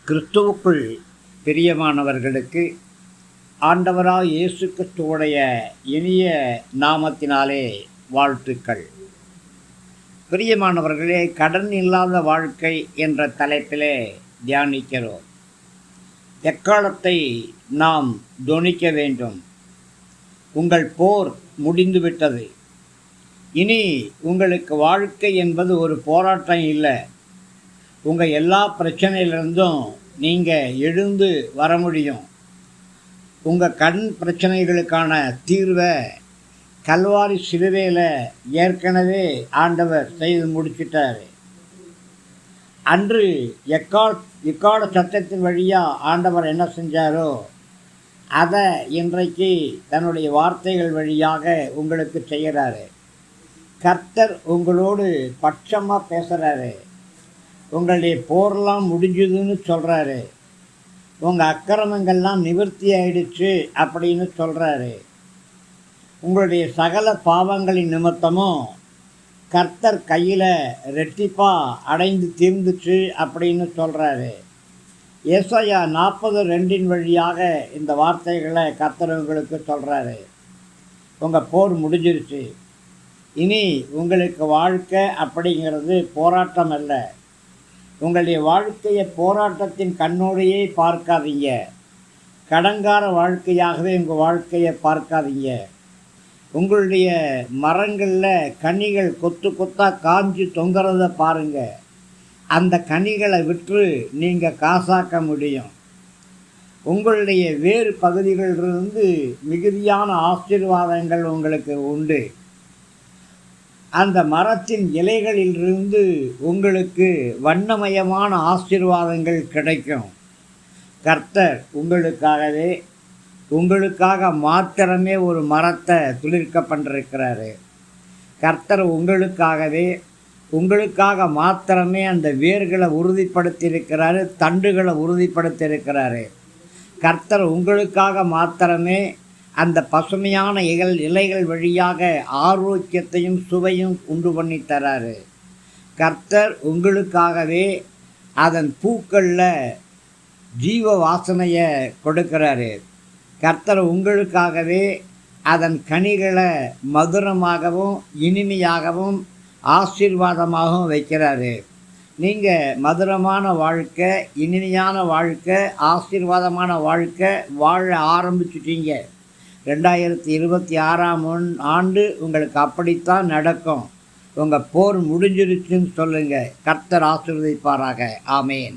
கிறிஸ்துவுக்குள் பிரியமானவர்களுக்கு ஆண்டவராய் இயேசு கிறிஸ்துவுடைய இனிய நாமத்தினாலே வாழ்த்துக்கள். பிரியமானவர்களே, கடன் இல்லாத வாழ்க்கை என்ற தலைப்பிலே தியானிக்கிறோம். எக்காலத்தை நாம் தொனிக்க வேண்டும். உங்கள் போர் முடிந்துவிட்டது. இனி உங்களுக்கு வாழ்க்கை என்பது ஒரு போராட்டம் இல்லை. உங்கள் எல்லா பிரச்சனையிலிருந்தும் நீங்கள் எழுந்து வர முடியும். உங்கள் கண் பிரச்சனைகளுக்கான தீர்வை கல்வாரி சிலுவையில் ஏற்கனவே ஆண்டவர் செய்து முடிச்சிட்டார். அன்று எக்கால சத்தத்தின் வழியாக ஆண்டவர் என்ன செஞ்சாரோ அதை இன்றைக்கு தன்னுடைய வார்த்தைகள் வழியாக உங்களுக்கு செய்கிறாரு. கர்த்தர் உங்களோடு பட்சமாக பேசுகிறாரு. உங்களுடைய போரெல்லாம் முடிஞ்சுதுன்னு சொல்கிறாரு. உங்கள் அக்கிரமங்கள்லாம் நிவர்த்தி ஆயிடுச்சு அப்படின்னு சொல்கிறாரு. உங்களுடைய சகல பாவங்களின் நிமித்தமும் கர்த்தர் கையில் ரெட்டிப்பாக அடைந்து தீர்ந்துச்சு அப்படின்னு சொல்கிறாரு. ஏசாயா 40:2 வழியாக இந்த வார்த்தைகளை கர்த்தர் உங்களுக்கு சொல்கிறாரு. உங்கள் போர் முடிஞ்சிருச்சு. இனி உங்களுக்கு வாழ்க்கை அப்படிங்கிறது போராட்டம் அல்ல. உங்களுடைய வாழ்க்கையை போராட்டத்தின் கண்ணோடையே பார்க்காதீங்க. கடங்கார வாழ்க்கையாகவே உங்கள் வாழ்க்கையை பார்க்காதீங்க. உங்களுடைய மரங்களில் கனிகள் கொத்து கொத்தாக காஞ்சி தொங்குறத பாருங்கள். அந்த கனிகளை விற்று நீங்கள் காசாக்க முடியும். உங்களுடைய வேறு பகுதிகளிலிருந்து மிகுதியான ஆசீர்வாதங்கள் உங்களுக்கு உண்டு. அந்த மரத்தின் இலைகளிலிருந்து உங்களுக்கு வண்ணமயமான ஆசீர்வாதங்கள் கிடைக்கும். கர்த்தர் உங்களுக்காக மாத்திரமே ஒரு மரத்தை துளிர்க்க பண்ணிருக்கிறாரு. கர்த்தர் உங்களுக்காக மாத்திரமே அந்த வேர்களை உறுதிப்படுத்தியிருக்கிறாரு, தண்டுகளை உறுதிப்படுத்தியிருக்கிறாரு. கர்த்தர் உங்களுக்காக மாத்திரமே அந்த பசுமையான இலைகள் வழியாக ஆரோக்கியத்தையும் சுவையும் உண்டு பண்ணி தராரு. கர்த்தர் உங்களுக்காகவே அதன் பூக்களில் ஜீவ வாசனையை கொடுக்கிறாரு. கர்த்தர் உங்களுக்காகவே அதன் கனிகளை மதுரமாகவும் இனிமையாகவும் ஆசீர்வாதமாகவும் வைக்கிறாரு. நீங்கள் மதுரமான வாழ்க்கை, இனிமையான வாழ்க்கை, ஆசீர்வாதமான வாழ்க்கை வாழ ஆரம்பிச்சுட்டீங்க. 2026ஆம் ஆண்டு உங்களுக்கு அப்படித்தான் நடக்கும். உங்கள் போர் முடிஞ்சிருச்சுன்னு சொல்லுங்கள். கர்த்தர் ஆசீர்வதிப்பாராக. ஆமேன்.